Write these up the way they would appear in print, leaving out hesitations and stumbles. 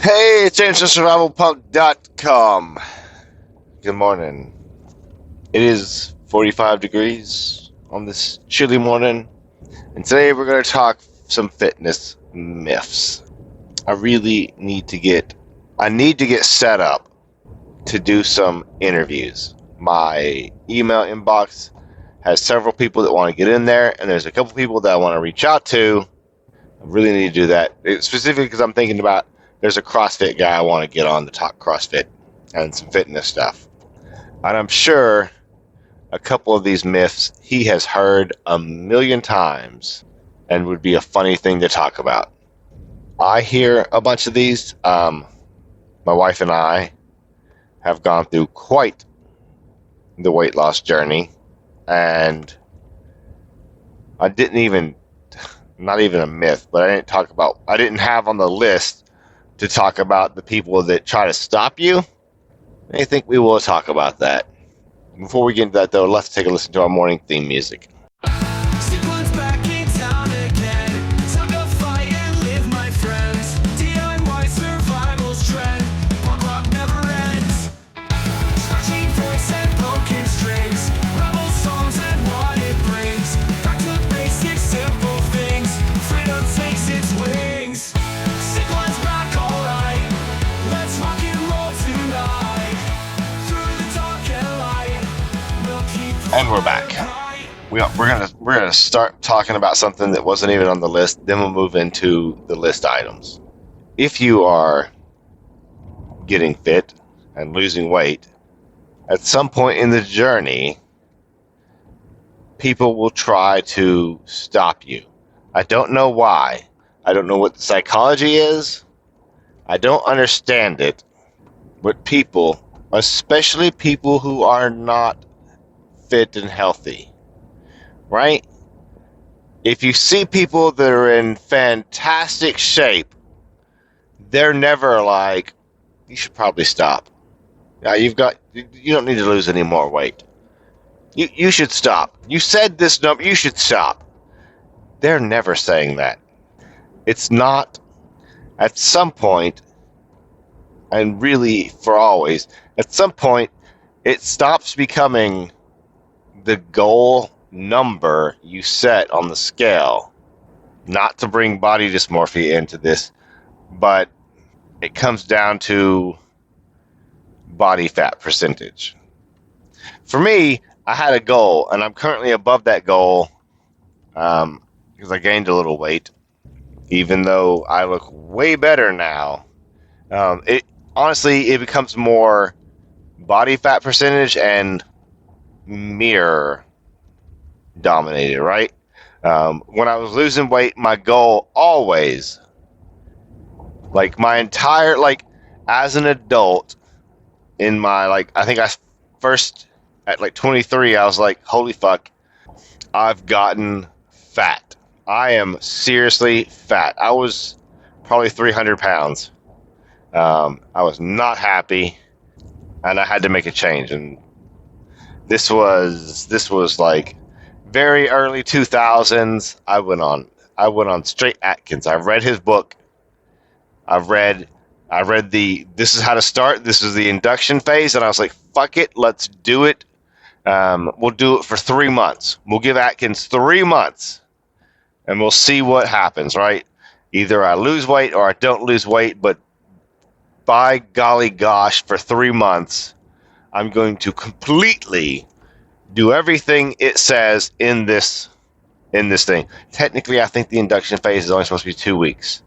Hey, it's AncientSurvivalPunk.com. Good morning. It is 45 degrees on this chilly morning, and today we're going to talk some fitness myths. I need to get set up to do some interviews. My email inbox has several people that want to get in there, and there's a couple people that I want to reach out to. I really need to do that, specifically because I'm thinking about there's a CrossFit guy I want to get on to talk CrossFit and some fitness stuff. And I'm sure a couple of these myths he has heard a million times and would be a funny thing to talk about. I hear a bunch of these. My wife and I have gone through quite the weight loss journey, and not even a myth, but I didn't have on the list to talk about the people that try to stop you. I think we will talk about that. Before we get into that, though, let's take a listen to our morning theme music. And we're back. We're gonna start talking about something that wasn't even on the list. Then we'll move into the list items. If you are getting fit and losing weight, at some point in the journey, people will try to stop you. I don't know why. I don't know what the psychology is. I don't understand it. But people, especially people who are not fit and healthy, right? If you see people that are in fantastic shape, they're never like, you should probably stop. You don't need to lose any more weight. You should stop. You said this number, you should stop. They're never saying that. It's not, at some point, and really for always, at some point, it stops becoming the goal number you set on the scale. Not to bring body dysmorphia into this, but it comes down to body fat percentage. For me, I had a goal, and I'm currently above that goal because I gained a little weight, even though I look way better now. It becomes more body fat percentage and mirror dominated, right? When I was losing weight, my goal always, as an adult, in my, I think I first, at 23, I was like, holy fuck, I've gotten fat. I am seriously fat. I was probably 300 pounds. I was not happy, and I had to make a change, and this was like very early 2000s. I went on straight Atkins. I read his book. I read this is how to start. This is the induction phase, and I was like, fuck it, let's do it. We'll do it for 3 months. We'll give Atkins 3 months, and we'll see what happens, right? Either I lose weight or I don't lose weight, but by golly gosh, for 3 months, I'm going to completely do everything it says in this thing. Technically, I think the induction phase is only supposed to be 2 weeks.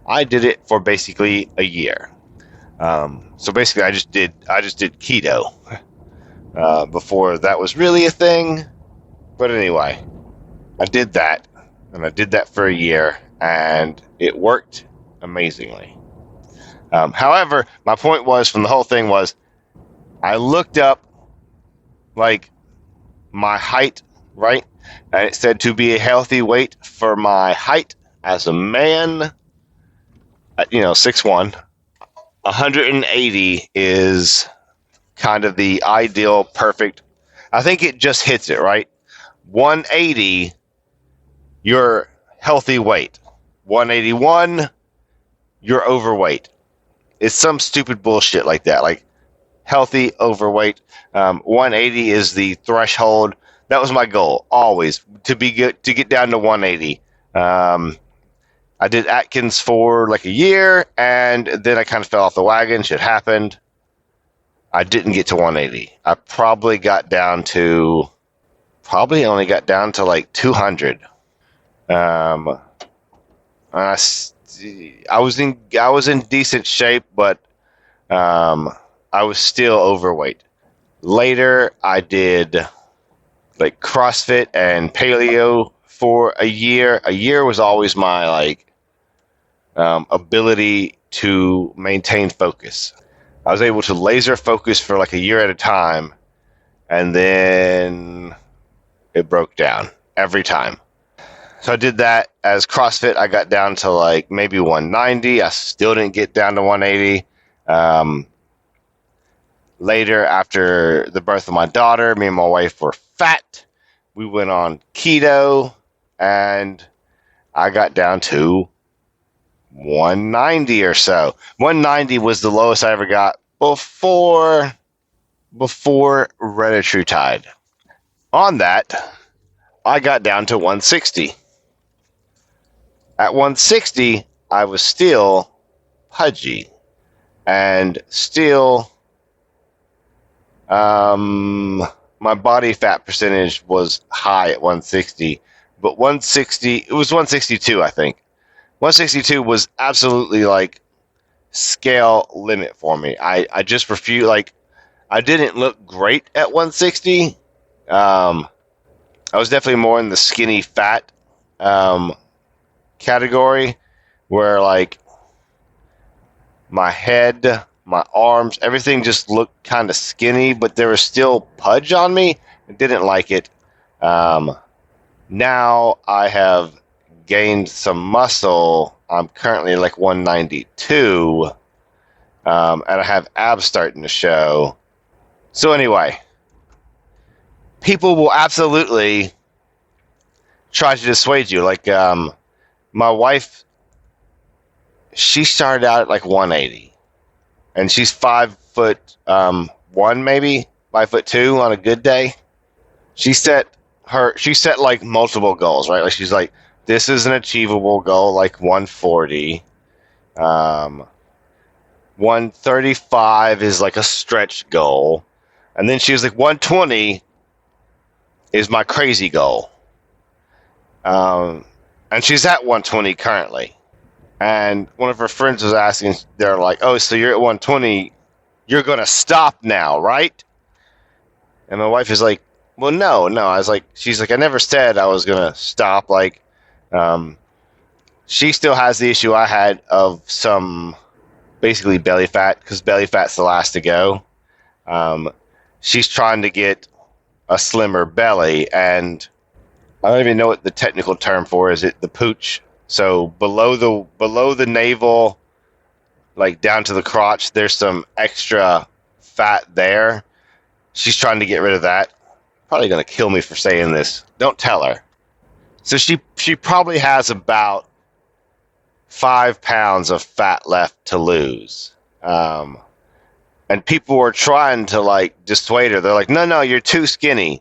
I did it for basically a year. So basically, I just did keto before that was really a thing. But anyway, I did that, and I did that for a year, and it worked amazingly. However, my point from the whole thing was, I looked up my height, right? And it said to be a healthy weight for my height as a man, 6'1", 180 is kind of the ideal, perfect. I think it just hits it, right? 180, your healthy weight. 181, you're overweight. It's some stupid bullshit like that. Like healthy, overweight. 180 is the threshold. That was my goal always to be good, to get down to 180. I did Atkins for like a year, and then I kind of fell off the wagon. Shit happened. I didn't get to 180. I probably only got down to like 200. I was in decent shape, but I was still overweight. Later, I did like CrossFit and paleo for a year. A year was always my ability to maintain focus. I was able to laser focus for like a year at a time, and then it broke down every time. So I did that as CrossFit. I got down to like maybe 190. I still didn't get down to 180. Later, after the birth of my daughter, me and my wife were fat. We went on keto, and I got down to 190 or so. 190 was the lowest I ever got before retatrutide. On that, I got down to 160. At 160, I was still pudgy and still my body fat percentage was high at 160, but it was 162, I think. 162 was absolutely like scale limit for me. I just refused, like, I didn't look great at 160. I was definitely more in the skinny fat category, where like my head, my arms, everything just looked kind of skinny, but there was still pudge on me. I didn't like it. Now I have gained some muscle. I'm currently like 192, and I have abs starting to show. So anyway, people will absolutely try to dissuade you. Like my wife, she started out at like 180. And she's 5'1", maybe 5'2" on a good day. She set like multiple goals, right? Like she's like, this is an achievable goal, like 140. 135 is like a stretch goal. And then she was like, 120 is my crazy goal. And she's at 120 currently. And one of her friends was asking, they're like, oh, so you're at 120, you're going to stop now, right? And my wife is like, well, no. She's like, I never said I was going to stop. Like, she still has the issue I had of some basically belly fat, because belly fat's the last to go. She's trying to get a slimmer belly, and I don't even know what the technical term for is. It the pooch? So below the navel, like down to the crotch, there's some extra fat there. She's trying to get rid of that. Probably going to kill me for saying this. Don't tell her. So she probably has about 5 pounds of fat left to lose. And people were trying to like dissuade her. They're like, no, you're too skinny.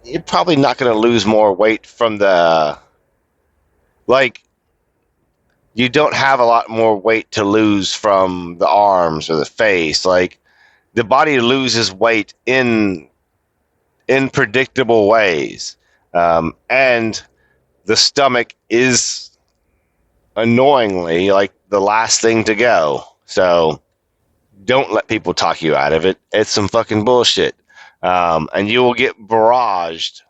You're probably not going to lose more weight from the, like, you don't have a lot more weight to lose from the arms or the face. Like, the body loses weight in predictable ways. And the stomach is annoyingly like the last thing to go. So don't let people talk you out of it. It's some fucking bullshit. And you will get barraged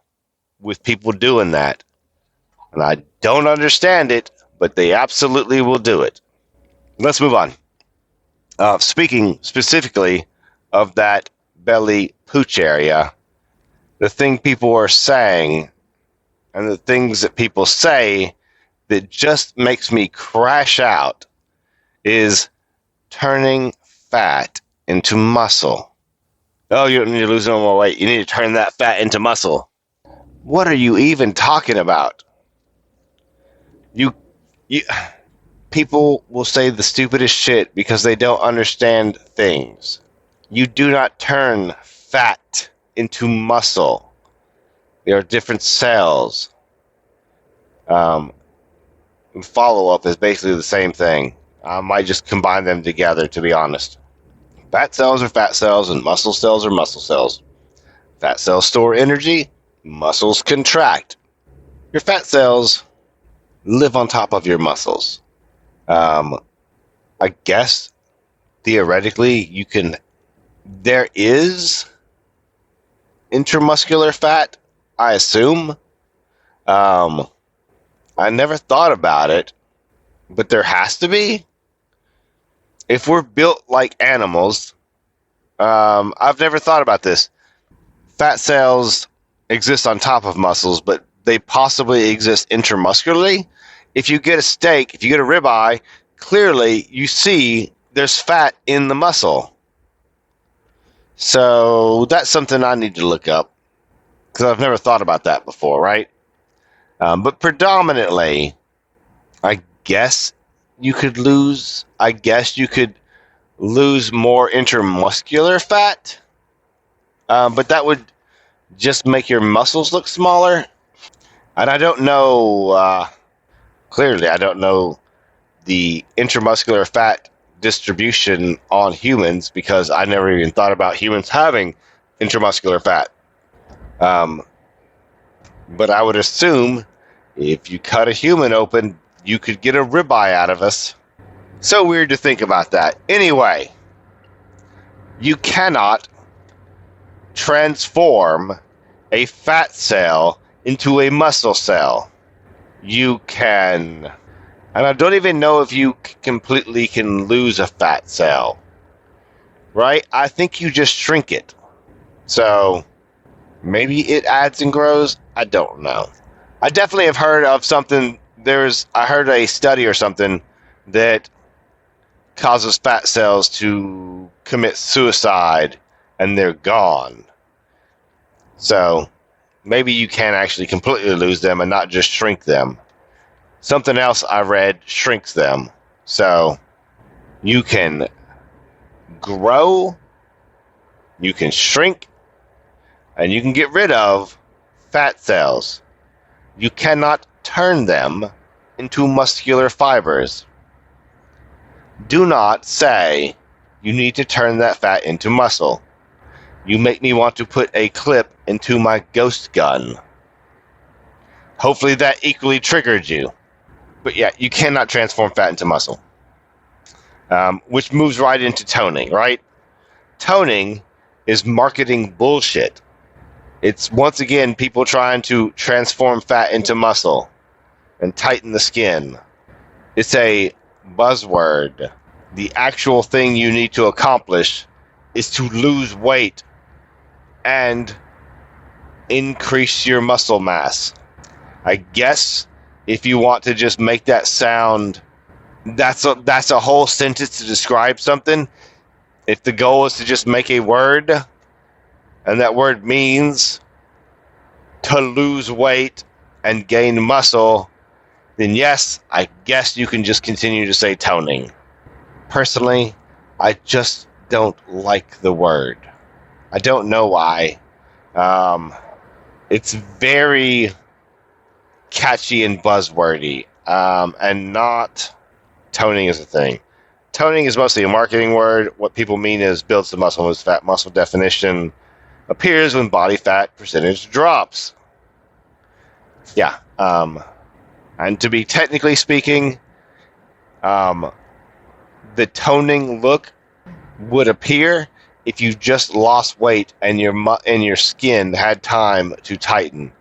with people doing that. And I don't understand it, but they absolutely will do it. Let's move on. Speaking specifically of that belly pooch area, the thing people are saying and the things that people say that just makes me crash out is turning fat into muscle. Oh, you need to lose no more weight. You need to turn that fat into muscle. What are you even talking about? You People will say the stupidest shit because they don't understand things. You do not turn fat into muscle. There are different cells. Follow-up is basically the same thing. I might just combine them together, to be honest. Fat cells are fat cells, and muscle cells are muscle cells. Fat cells store energy, muscles contract. Your fat cells live on top of your muscles. I guess, theoretically, there is intramuscular fat, I assume. I never thought about it, but there has to be. If we're built like animals, I've never thought about this. Fat cells exist on top of muscles, but they possibly exist intramuscularly. If you get a steak, if you get a ribeye, clearly you see there's fat in the muscle. So that's something I need to look up because I've never thought about that before, right? But predominantly, I guess you could lose more intramuscular fat, but that would just make your muscles look smaller. And I don't know, clearly, I don't know the intramuscular fat distribution on humans because I never even thought about humans having intramuscular fat. But I would assume if you cut a human open, you could get a ribeye out of us. So weird to think about that. Anyway, you cannot transform a fat cell into a muscle cell. You can, and I don't even know if you completely can lose a fat cell, right? I think you just shrink it. So maybe it adds and grows. I don't know. I definitely have heard of something. I heard a study or something that causes fat cells to commit suicide and they're gone. So maybe you can actually completely lose them and not just shrink them. Something else I read shrinks them. So you can grow, you can shrink, and you can get rid of fat cells. You cannot turn them into muscular fibers. Do not say you need to turn that fat into muscle. You make me want to put a clip into my ghost gun. Hopefully that equally triggered you. But yeah, you cannot transform fat into muscle. Which moves right into toning, right? Toning is marketing bullshit. It's, once again, people trying to transform fat into muscle and tighten the skin. It's a buzzword. The actual thing you need to accomplish is to lose weight and increase your muscle mass. I guess if you want to just make that sound, that's a whole sentence to describe something. If the goal is to just make a word, and that word means to lose weight and gain muscle, then yes, I guess you can just continue to say toning. Personally, I just don't like the word. I don't know why. It's very catchy and buzzwordy, and not toning is a thing. Toning is mostly a marketing word. What people mean is builds the muscle, as fat muscle definition appears when body fat percentage drops. Yeah. And to be technically speaking, the toning look would appear if you just lost weight and your skin had time to tighten.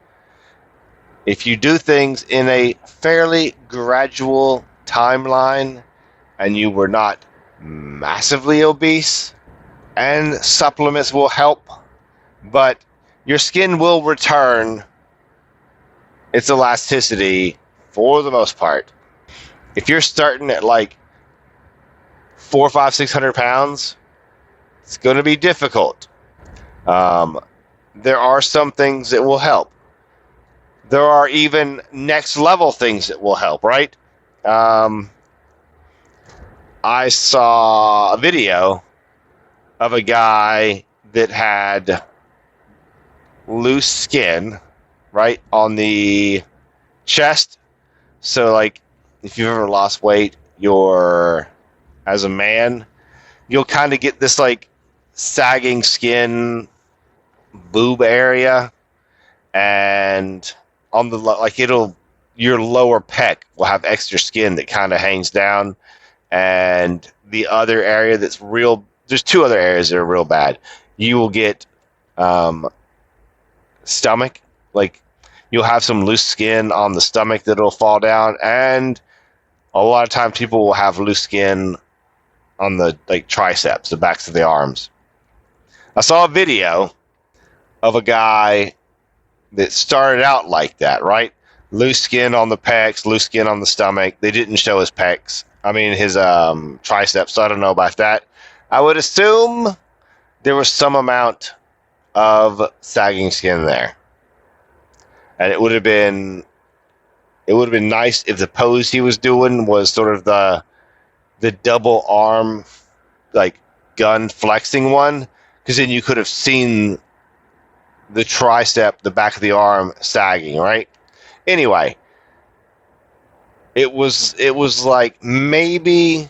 If you do things in a fairly gradual timeline and you were not massively obese, and supplements will help, but your skin will return its elasticity for the most part. If you're starting at like 400, 500, 600 pounds, it's going to be difficult. There are some things that will help. There are even next level things that will help, right? I saw a video of a guy that had loose skin, right, on the chest. So, like, if you've ever lost weight, as a man, you'll kind of get this, like, sagging skin boob area, and on the, like, your lower pec will have extra skin that kind of hangs down, and the other area there's two other areas that are real bad. You will get stomach, like, you'll have some loose skin on the stomach that'll fall down, and a lot of times people will have loose skin on the, like, triceps, the backs of the arms. I saw a video of a guy that started out like that, right? Loose skin on the pecs, loose skin on the stomach. They didn't show his pecs. I mean, his triceps, so I don't know about that. I would assume there was some amount of sagging skin there. And it would have been nice if the pose he was doing was sort of the double arm, like, gun flexing one, because then you could have seen the tricep, the back of the arm sagging, right? Anyway, it was like maybe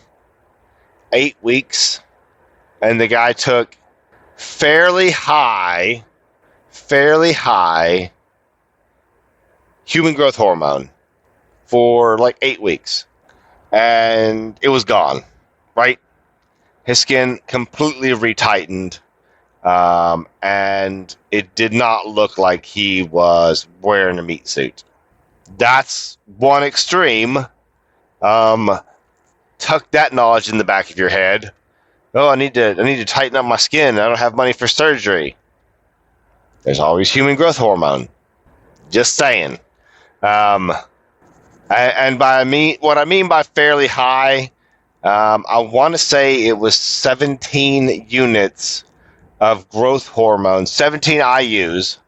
8 weeks, and the guy took fairly high human growth hormone for like 8 weeks, and it was gone, right? His skin completely retightened, and it did not look like he was wearing a meat suit. That's one extreme. Tuck that knowledge in the back of your head. Oh, I need to tighten up my skin. I don't have money for surgery. There's always human growth hormone. Just saying. And what I mean by fairly high, I want to say it was 17 units of growth hormone, 17 IUs,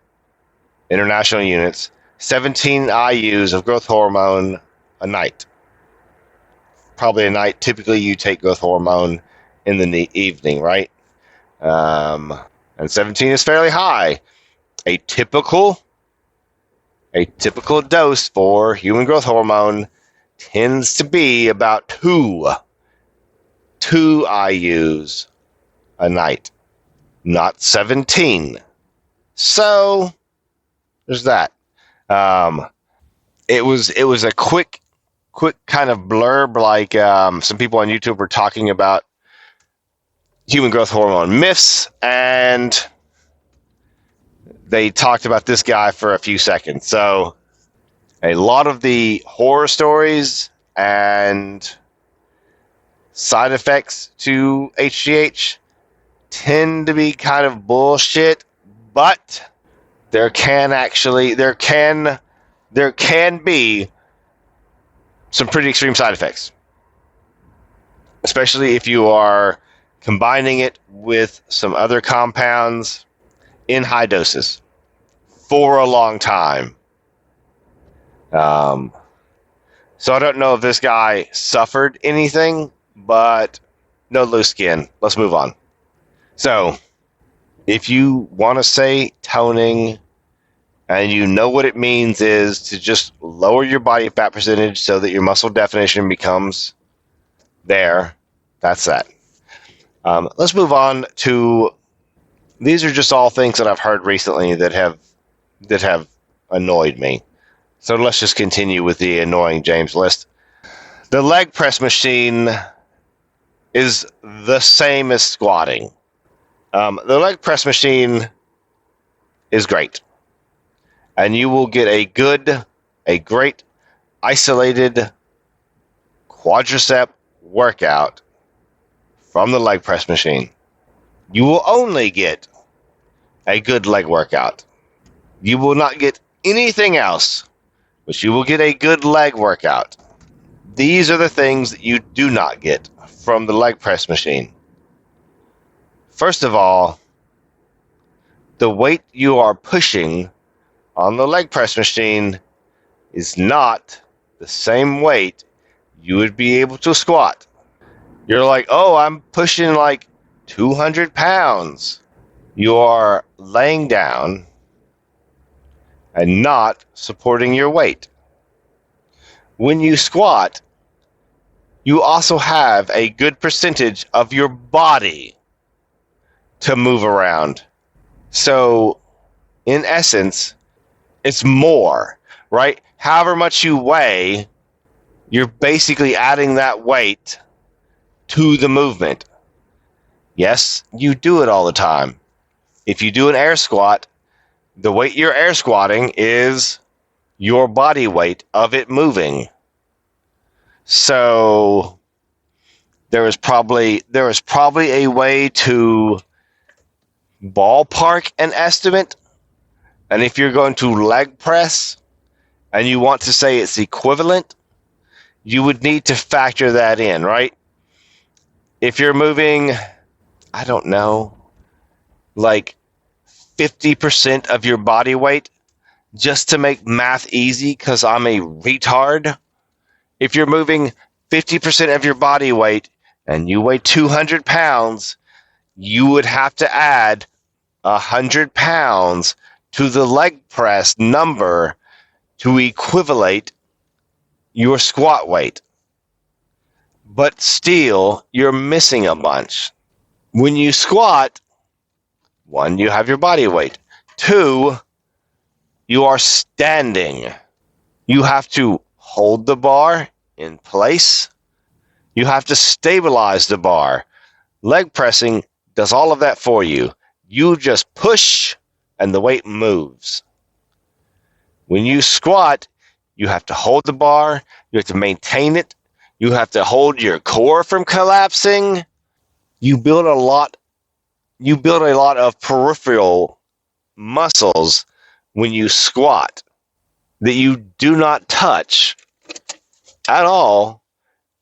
international units, 17 IUs of growth hormone a night. Probably a night. Typically, you take growth hormone in the evening, right? And 17 is fairly high. A typical dose for human growth hormone tends to be about two IUs a night, not 17. So there's that. It was a quick kind of blurb, like some people on YouTube were talking about human growth hormone myths, and they talked about this guy for a few seconds. So a lot of the horror stories and side effects to HGH tend to be kind of bullshit, but there can be some pretty extreme side effects, especially if you are combining it with some other compounds in high doses for a long time. So I don't know if this guy suffered anything, but no loose skin. Let's move on. So if you want to say toning, and you know what it means is to just lower your body fat percentage so that your muscle definition becomes there, that's that. Let's move on to, these are just all things that I've heard recently that have annoyed me. So let's just continue with the annoying James list. The leg press machine is the same as squatting. The leg press machine is great, and you will get a great isolated quadricep workout from the leg press machine. You will only get a good leg workout. You will not get anything else, but you will get a good leg workout. These are the things that you do not get from the leg press machine. First of all, the weight you are pushing on the leg press machine is not the same weight you would be able to squat. You're like, oh, I'm pushing like 200 pounds. You are laying down and not supporting your weight. When you squat, you also have a good percentage of your body to move around. So, in essence, it's more, right? However much you weigh, you're basically adding that weight to the movement. Yes, you do it all the time. If you do an air squat, the weight you're air squatting is your body weight of it moving. So there is probably a way to ballpark an estimate. And if you're going to leg press and you want to say it's equivalent, you would need to factor that in, right? If you're moving, I don't know, like 50% of your body weight, just to make math easy because I'm a retard. If you're moving 50% of your body weight and you weigh 200 pounds, you would have to add 100 pounds to the leg press number to equivalent your squat weight. But still, you're missing a bunch. When you squat, 1, you have your body weight. 2, you are standing. You have to hold the bar in place. You have to stabilize the bar. Leg pressing does all of that for you. You just push and the weight moves. When you squat, you have to hold the bar. You have to maintain it. You have to hold your core from collapsing. You build a lot of peripheral muscles when you squat that you do not touch at all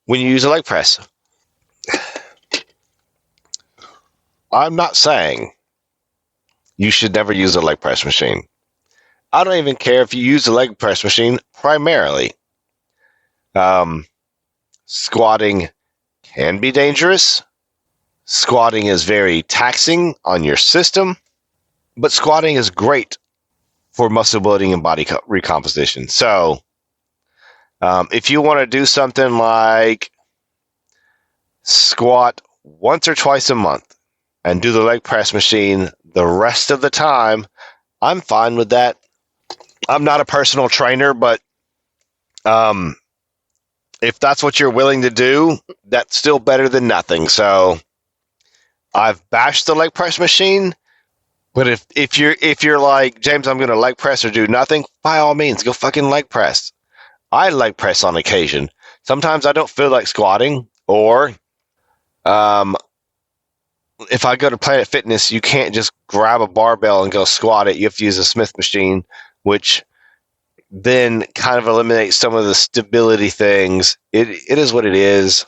when you use a leg press. I'm not saying you should never use a leg press machine. I don't even care if you use a leg press machine primarily. Squatting can be dangerous. Squatting is very taxing on your system, but squatting is great for muscle building and body recomposition. So, if you want to do something like squat once or twice a month and do the leg press machine the rest of the time, I'm fine with that. I'm not a personal trainer, but if that's what you're willing to do, that's still better than nothing. So I've bashed the leg press machine, but if you're like, James, I'm going to leg press or do nothing, by all means, go fucking leg press. I leg press on occasion. Sometimes I don't feel like squatting, or if I go to Planet Fitness, you can't just grab a barbell and go squat it. You have to use a Smith machine, which then kind of eliminates some of the stability things. It is what it is.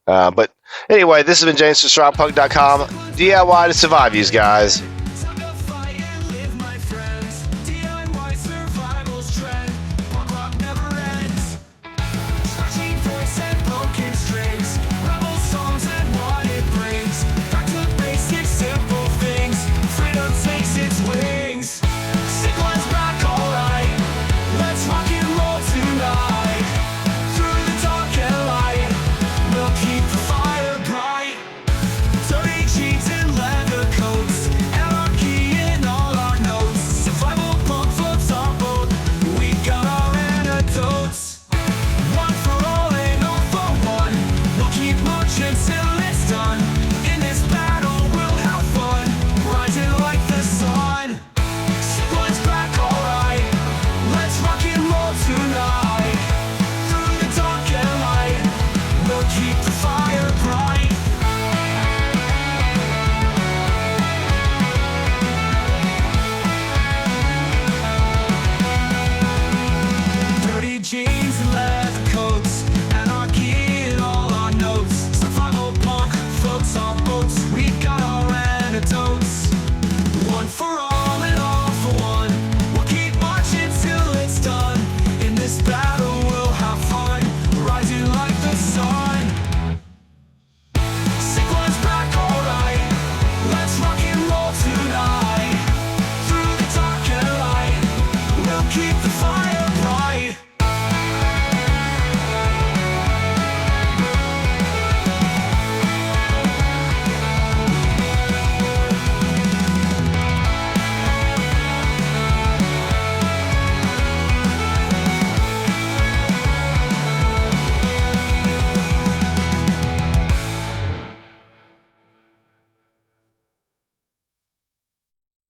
But anyway, this has been James from StrongPunk.com. DIY to survive, you guys.